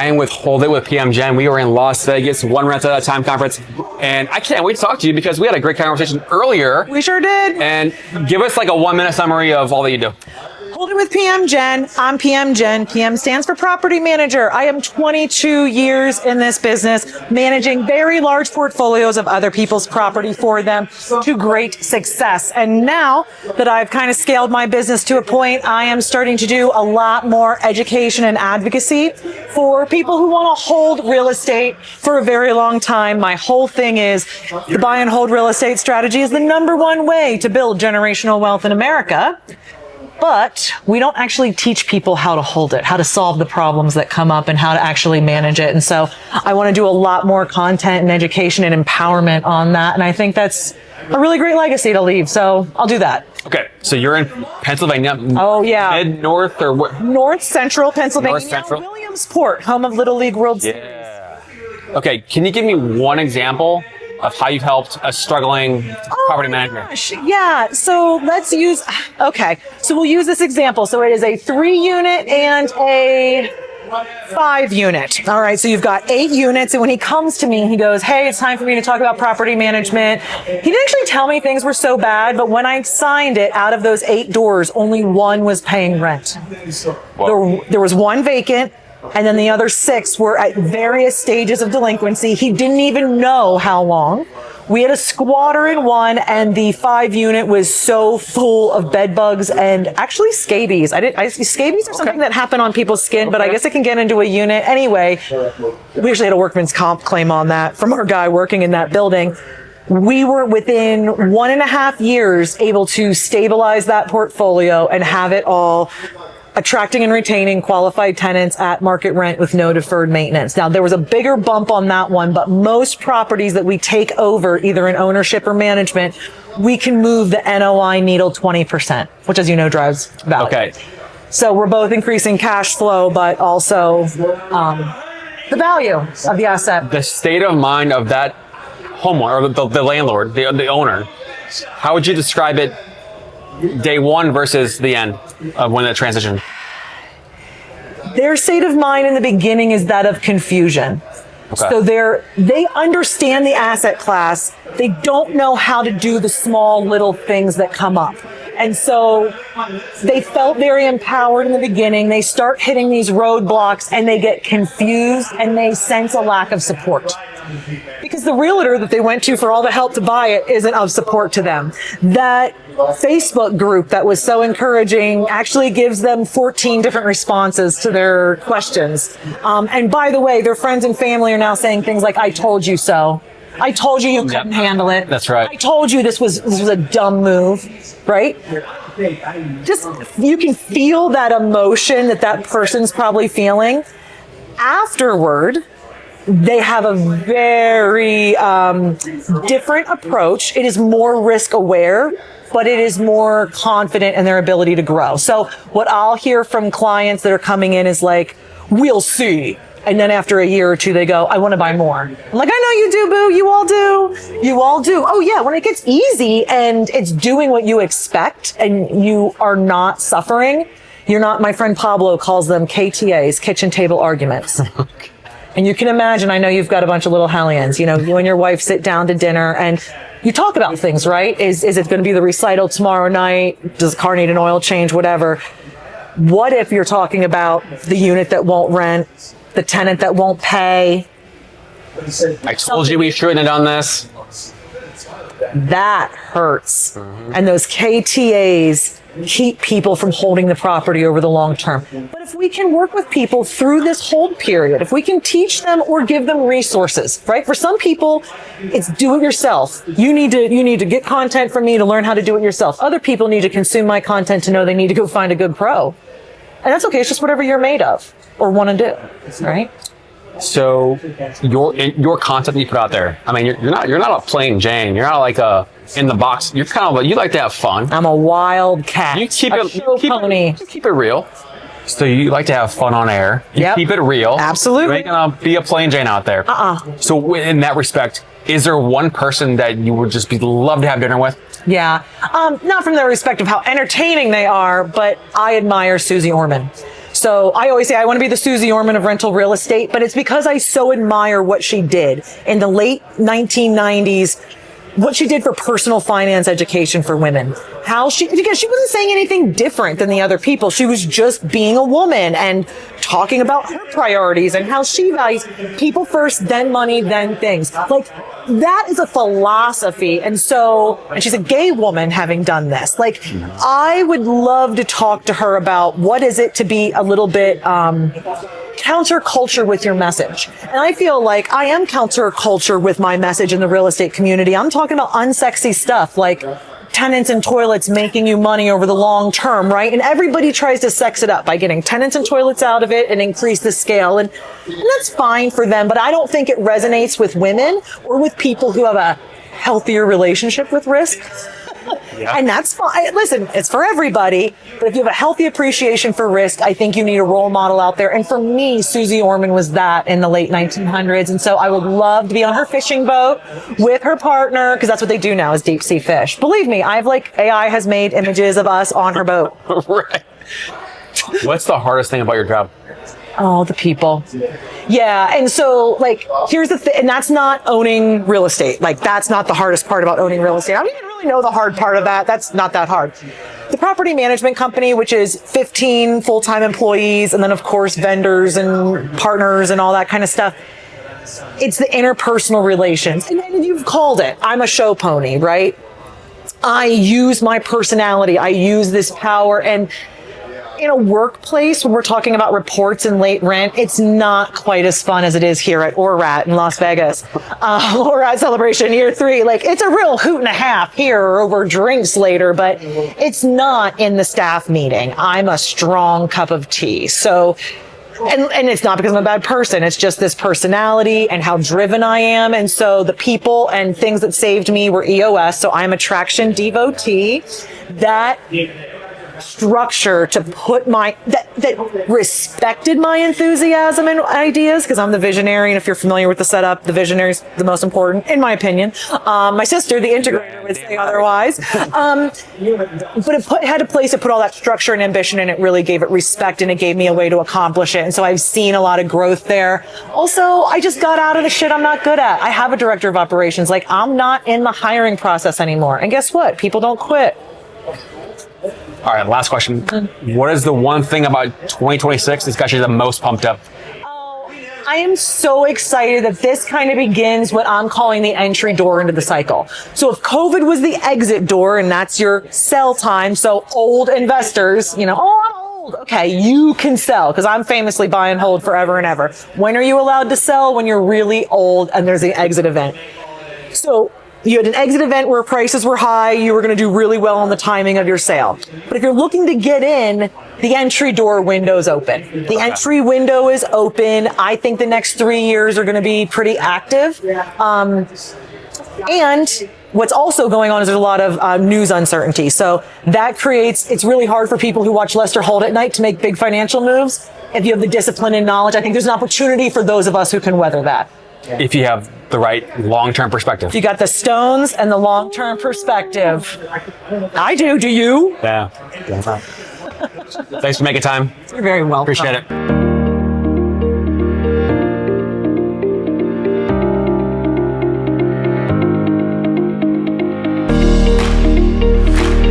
Jang with Hold It with PM Jen. We were in Las Vegas, One Rental at a Time conference, and I can't wait to talk to you because we had a great conversation earlier. We sure did. And give us like a 1-minute summary of all that you do. Hold It with PM Jen. I'm PM Jen. PM stands for property manager. I am 22 years in this business, managing very large portfolios of other people's property for them to great success. And now that I've kind of scaled my business to a point, I am starting to do a lot more education and advocacy for people who want to hold real estate for a very long time. My whole thing is the buy and hold real estate strategy is the #1 way to build generational wealth in America. But we don't actually teach people how to hold it, how to solve the problems that come up and how to actually manage it. And so I want to do a lot more content and education and empowerment on that. And I think that's a really great legacy to leave. So I'll do that. Okay, so you're in Pennsylvania. Oh, yeah. Mid, north, or what? North Central Pennsylvania. North Central. Williamsport, home of Little League World Series. Yeah. Okay, can you give me one example of how you've helped a struggling property manager? Gosh, yeah, so let's use, okay, so we'll use this example. So it is a 3-unit and a 5-unit. All right, so you've got 8 units, and when he comes to me, he goes, hey, it's time for me to talk about property management. He didn't actually tell me things were so bad, but when I signed it, out of those 8 doors, only 1 was paying rent. There was 1 vacant, and then the other 6 were at various stages of delinquency. He didn't even know how long. We had a squatter in 1, and the 5-unit was so full of bed bugs and actually scabies. Scabies are something that happen on people's skin, but I guess it can get into a unit. Anyway, we actually had a workman's comp claim on that from our guy working in that building. We were within 1.5 years able to stabilize that portfolio and have it all attracting and retaining qualified tenants at market rent with no deferred maintenance. Now, there was a bigger bump on that one, but most properties that we take over, either in ownership or management, we can move the NOI needle 20%, which, as you know, drives value. Okay. So we're both increasing cash flow, but also the value of the asset. The state of mind of that homeowner, or the landlord, the owner, how would you describe it day one versus the end of when that transition? Their state of mind in the beginning is that of confusion. Okay. So they understand the asset class. They don't know how to do the small little things that come up. And so they felt very empowered in the beginning. They start hitting these roadblocks and they get confused and they sense a lack of support. Because the realtor that they went to for all the help to buy it isn't of support to them. That Facebook group that was so encouraging actually gives them 14 different responses to their questions. And by the way, their friends and family are now saying things like, I told you so. I told you couldn't handle it. That's right. I told you this was a dumb move, right? Just, you can feel that emotion that person's probably feeling. Afterward, they have a very different approach. It is more risk aware, but it is more confident in their ability to grow. So what I'll hear from clients that are coming in is like, we'll see. And then after a year or 2, they go, I want to buy more. I'm like, I know you do, boo. You all do. You all do. Oh, yeah. When it gets easy and it's doing what you expect and you are not suffering, you're not, my friend Pablo calls them KTAs, kitchen table arguments. And you can imagine, I know you've got a bunch of little hellions, you know, you and your wife sit down to dinner and you talk about things, right? Is it going to be the recital tomorrow night? Does the car need an oil change? Whatever. What if you're talking about the unit that won't rent, the tenant that won't pay? I told you we shouldn't have done this. That hurts. And those KTAs keep people from holding the property over the long term. But if we can work with people through this hold period, if we can teach them or give them resources, right? For some people, it's do it yourself. You need to get content from me to learn how to do it yourself. Other people need to consume my content to know they need to go find a good pro. And that's okay. It's just whatever you're made of or want to do, right? So your content that you put out there, I mean, you're not a plain Jane. You're not like a in the box. You're kind of you like to have fun. I'm a wild cat. You keep it real. So you like to have fun on air. You keep it real. Absolutely. You ain't gonna be a plain Jane out there. So in that respect, is there one person that you would just love to have dinner with? Yeah. Not from the respect of how entertaining they are, but I admire Susie Orman. So I always say I want to be the Susie Orman of rental real estate, but it's because I so admire what she did in the late 1990s, what she did for personal finance education for women. Because she wasn't saying anything different than the other people. She was just being a woman and talking about her priorities and how she values people first, then money, then things. Like, that is a philosophy. And she's a gay woman having done this. Like, I would love to talk to her about what is it to be a little bit, counterculture with your message. And I feel like I am counterculture with my message in the real estate community. I'm talking about unsexy stuff like tenants and toilets making you money over the long term, right? And everybody tries to sex it up by getting tenants and toilets out of it and increase the scale. And that's fine for them, but I don't think it resonates with women or with people who have a healthier relationship with risk. Yeah. And that's fine. Listen, it's for everybody. But if you have a healthy appreciation for risk, I think you need a role model out there. And for me, Susie Orman was that in the late 1900s. And so I would love to be on her fishing boat with her partner, because that's what they do now is deep sea fish. Believe me, AI has made images of us on her boat. Right. What's the hardest thing about your job? Oh, the people. Yeah. And so, like, here's the thing, and that's not owning real estate. Like, that's not the hardest part about owning real estate. I don't even really know the hard part of that. That's not that hard. The property management company, which is 15 full-time employees, and then, of course, vendors and partners and all that kind of stuff. It's the interpersonal relations. And you've called it. I'm a show pony, right? I use my personality. I use this power. And in a workplace, when we're talking about reports and late rent, it's not quite as fun as it is here at ORAT in Las Vegas. ORAT Celebration Year 3. Like, it's a real hoot and a half here over drinks later, but it's not in the staff meeting. I'm a strong cup of tea. So, and it's not because I'm a bad person. It's just this personality and how driven I am. And so the people and things that saved me were EOS. So I'm a traction devotee. That structure to put that respected my enthusiasm and ideas, because I'm the visionary, and if you're familiar with the setup, the visionary is the most important, in my opinion. My sister, the integrator, would say otherwise. But it had a place to put all that structure and ambition, and it really gave it respect, and it gave me a way to accomplish it. And so I've seen a lot of growth there. Also, I just got out of the shit I'm not good at. I have a director of operations. Like, I'm not in the hiring process anymore. And guess what? People don't quit. All right, last question. What is the one thing about 2026 that's got you the most pumped up? I am so excited that this kind of begins what I'm calling the entry door into the cycle. So if COVID was the exit door, and that's your sell time, so old investors, I'm old. Okay, you can sell, because I'm famously buy and hold forever and ever. When are you allowed to sell? When you're really old and there's an exit event. So you had an exit event where prices were high, you were going to do really well on the timing of your sale. But if you're looking to get in, the entry door window's open. The entry window is open. I think the next 3 years are going to be pretty active. And what's also going on is there's a lot of news uncertainty. So that it's really hard for people who watch Lester Holt at night to make big financial moves. If you have the discipline and knowledge, I think there's an opportunity for those of us who can weather that. If you have the right long-term perspective. If you got the stones and the long-term perspective. I do. Do you? Yeah. Thanks for making time. You're very welcome. Appreciate it.